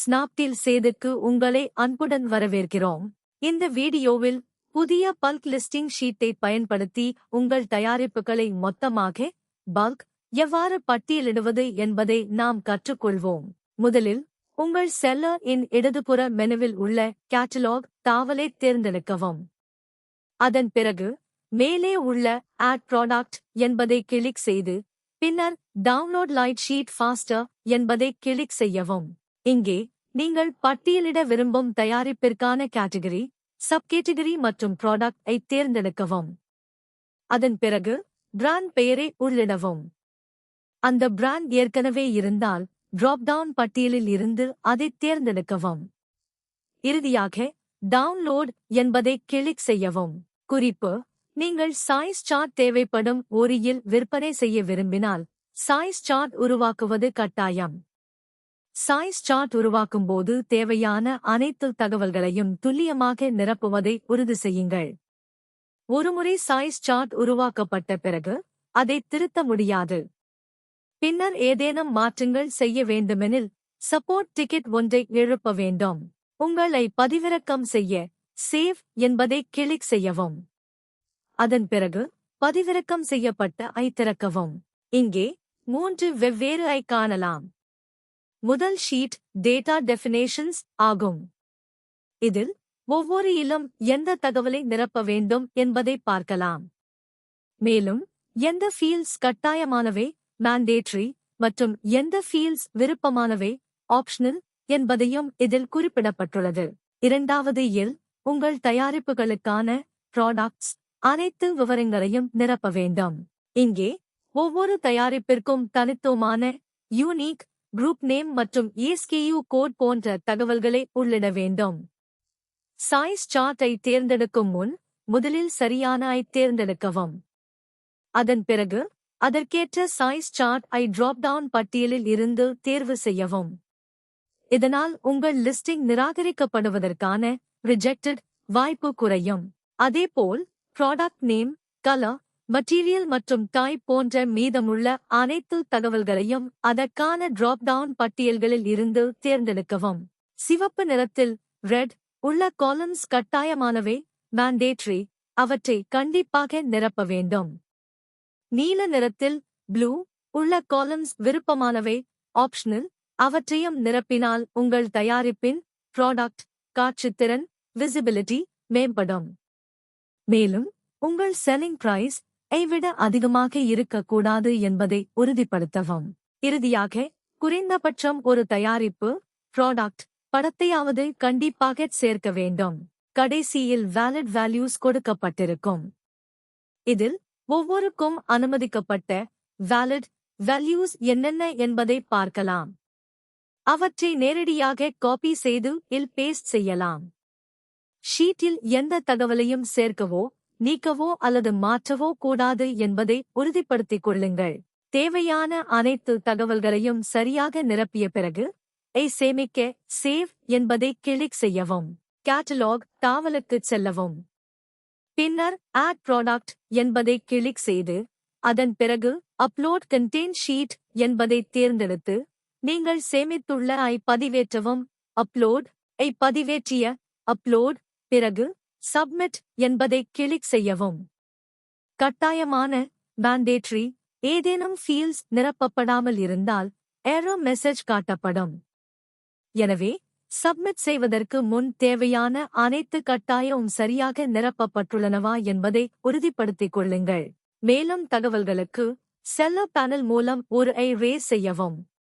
Snapdeal செய்திக்கு உங்களை அன்புடன் வரவேற்கிறோம். இந்த வீடியோவில் புதிய பல்க் லிஸ்டிங் ஷீட்டை பயன்படுத்தி உங்கள் தயாரிப்புகளை மொத்தமாக பல்க் எவ்வாறு பட்டியலிடுவது என்பதை நாம் கற்றுக்கொள்வோம். முதலில் உங்கள் செல்லர் இன் இடதுபுற மெனுவில் உள்ள கேட்டலாக் தாவலை தேர்ந்தெடுக்கவும். அதன் பிறகு மேலே உள்ள ஆட் ப்ராடக்ட் என்பதை கிளிக் செய்து பின்னர் டவுன்லோட் லைட் ஷீட் ஃபாஸ்டர் என்பதை கிளிக் செய்யவும். இங்கே நீங்கள் பட்டியலிட விரும்பும் தயாரிப்பிற்கான கேட்டகரி, சப்கேட்டகரி மற்றும் ப்ராடக்ட் ஐ தேர்ந்தெடுக்கவும். அதன் பிறகு பிராண்ட் பெயரை உள்ளிடவும். அந்த பிராண்ட் ஏற்கனவே இருந்தால் டிராப் டவுன் பட்டியலில் இருந்து அதை தேர்ந்தெடுக்கவும். இறுதியாக டவுன்லோட் என்பதை கிளிக் செய்யவும். குறிப்பு: நீங்கள் சைஸ் சார்ட் தேவைப்படும் ஓரியில் விற்பனை செய்ய விரும்பினால் சைஸ் சார்ட் உருவாக்குவது கட்டாயம். சைஸ் சார்ட் உருவாக்கும்போது தேவையான அனைத்து தகவல்களையும் துல்லியமாக நிரப்புவதை உறுதி செய்யுங்கள். ஒருமுறை சைஸ் சார்ட் உருவாக்கப்பட்ட பிறகு அதை திருத்த முடியாது. பின்னர் ஏதேனும் மாற்றங்கள் செய்ய வேண்டுமெனில் சப்போர்ட் டிக்கெட் ஒன்றை எழுப்ப வேண்டும். உங்களை பதிவிறக்கம் செய்ய சேவ் என்பதை கிளிக் செய்யவும். அதன் பிறகு பதிவிறக்கம் செய்யப்பட்ட ஐ திறக்கவும். இங்கே 3 வெவ்வேறு ஐ காணலாம். முதல் ஷீட் டேட்டா டெஃபினேஷன்ஸ் ஆகும். இதில் ஒவ்வொரு இலும் எந்த தகவலை நிரப்ப வேண்டும் என்பதை பார்க்கலாம். மேலும் எந்த ஃபீல்ட்ஸ் கட்டாயமானவை மேண்டேட்டரி மற்றும் எந்த ஃபீல்ட்ஸ் விருப்பமானவை ஆப்ஷனல் என்பதையும் இதில் குறிப்பிடப்பட்டுள்ளது. இரண்டாவது இல் உங்கள் தயாரிப்புகளுக்கான ப்ராடக்ட்ஸ் அனைத்து விவரங்களையும் நிரப்ப வேண்டும். இங்கே ஒவ்வொரு தயாரிப்பிற்கும் தனித்துவமான யூனிக் குரூப் நேம் மற்றும் ESKU கோட் போன்ற தகவல்களை உள்ளிட வேண்டும். சைஸ் சார்ட் ஐ தேர்ந்தெடுக்கும் முன் முதலில் சரியான ஐ தேர்ந்தெடுக்கவும். அதன் பிறகு அதற்கேற்ற சைஸ் சார்ட் ஐ டிராப் டவுன் பட்டியலில் இருந்து தேர்வு செய்யவும். இதனால் உங்கள் லிஸ்டிங் நிராகரிக்கப்படுவதற்கான ரிஜெக்டட் வாய்ப்பு குறையும். அதேபோல் ப்ராடக்ட் நேம், கலர், மெட்டீரியல் மற்றும் டைப் போன்ற மீதமுள்ள அனைத்து தகவல்களையும் அதற்கான டிராப் டவுன் பட்டியல்களில் இருந்து தேர்ந்தெடுக்கவும். சிவப்பு நிறத்தில் ரெட் உள்ள காலம்ஸ் கட்டாயமானவை மேண்டேட்டரி, அவற்றை கண்டிப்பாக நிரப்ப வேண்டும். நீல நிறத்தில் ப்ளூ உள்ள காலம்ஸ் விருப்பமானவை ஆப்ஷனல், அவற்றையும் நிரப்பினால் உங்கள் தயாரிப்பின் ப்ராடக்ட் காட்சித்திறன் விசிபிலிட்டி மேம்படும். மேலும் உங்கள் செல்லிங் பிரைஸ் ஐ விட அதிகமாக இருக்கக்கூடாது என்பதை உறுதிப்படுத்தவும். இறுதியாக குறைந்தபட்சம் ஒரு தயாரிப்பு ப்ராடக்ட் படத்தையாவது கண்டிப்பாக சேர்க்க வேண்டும். கடைசியில் வேலிட் வேல்யூஸ் கொடுக்கப்பட்டிருக்கும். இதில் ஒவ்வொருக்கும் அனுமதிக்கப்பட்ட வேலிட் வேல்யூஸ் என்னென்ன என்பதை பார்க்கலாம். அவற்றை நேரடியாக காப்பி செய்து இல் பேஸ்ட் செய்யலாம். ஷீட்டில் எந்த தகவலையும் சேர்க்கவோ நீக்கவோ அல்லது மாற்றவோ கூடாது என்பதை உறுதிப்படுத்திக் கொள்ளுங்கள். தேவையான அனைத்து தகவல்களையும் சரியாக நிரப்பிய பிறகு ஐ சேமிக்க சேவ் என்பதை கிளிக் செய்யவும். கேட்டலாக் தாவலுக்குச் செல்லவும். பின்னர் ஆட் ப்ராடக்ட் என்பதை கிளிக் செய்து அதன் பிறகு அப்லோட் கண்டெய்ன் ஷீட் என்பதை தேர்ந்தெடுத்து நீங்கள் சேமித்துள்ள ஐ பதிவேற்றவும். அப்லோட் ஐ பதிவேற்றிய அப்லோட் பிறகு சப்மிட் என்பதை கிளிக் செய்யவும். கட்டாயமான மேண்டேட்டரி ஏதேனும் ஃபீல்ட்ஸ் நிரப்பப்படாமல் இருந்தால் எரர் மெசேஜ் காட்டப்படும். எனவே சப்மிட் செய்வதற்கு முன் தேவையான அனைத்து கட்டாயமும் சரியாக நிரப்பப்பட்டுள்ளனவா என்பதை உறுதிப்படுத்திக் கொள்ளுங்கள். மேலும் தகவல்களுக்கு செல்லர் பேனல் மூலம் ஒரு ஐ ரேஸ் செய்யவும்.